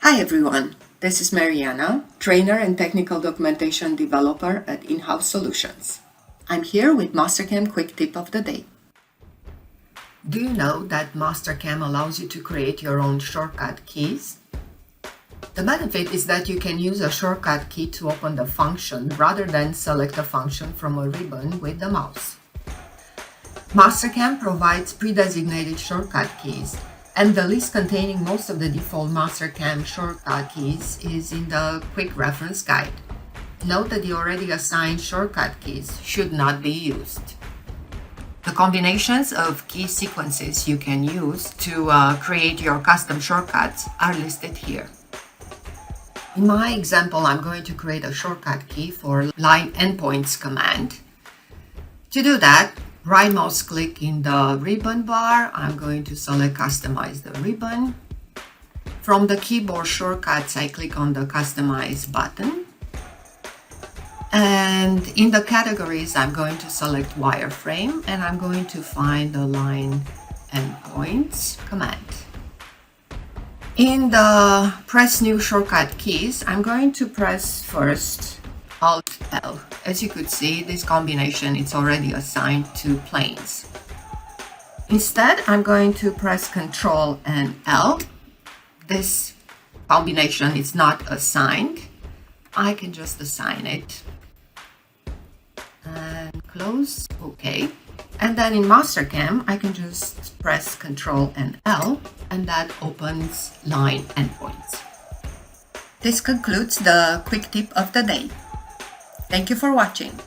Hi everyone, this is Mariana, trainer and technical documentation developer at In-House Solutions. I'm here with Mastercam Quick Tip of the Day. Do you know that Mastercam allows you to create your own shortcut keys? The benefit is that you can use a shortcut key to open the function rather than select a function from a ribbon with the mouse. Mastercam provides pre-designated shortcut keys, and the list containing most of the default Mastercam shortcut keys is in the quick reference guide. Note that the already assigned shortcut keys should not be used. The combinations of key sequences you can use to create your custom shortcuts are listed here. In my example, I'm going to create a shortcut key for line endpoints command. To do that, right mouse click in the ribbon bar. I'm going to select Customize the ribbon. From the keyboard shortcuts, I click on the Customize button. And in the categories, I'm going to select wireframe and I'm going to find the line endpoints command. In the press new shortcut keys, I'm going to press first Alt-L. As you could see, this combination is already assigned to planes. Instead, I'm going to press Ctrl and L. This combination is not assigned. I can just assign it. And close, OK. And then in Mastercam, I can just press Ctrl and L, and that opens line endpoints. This concludes the quick tip of the day. Thank you for watching.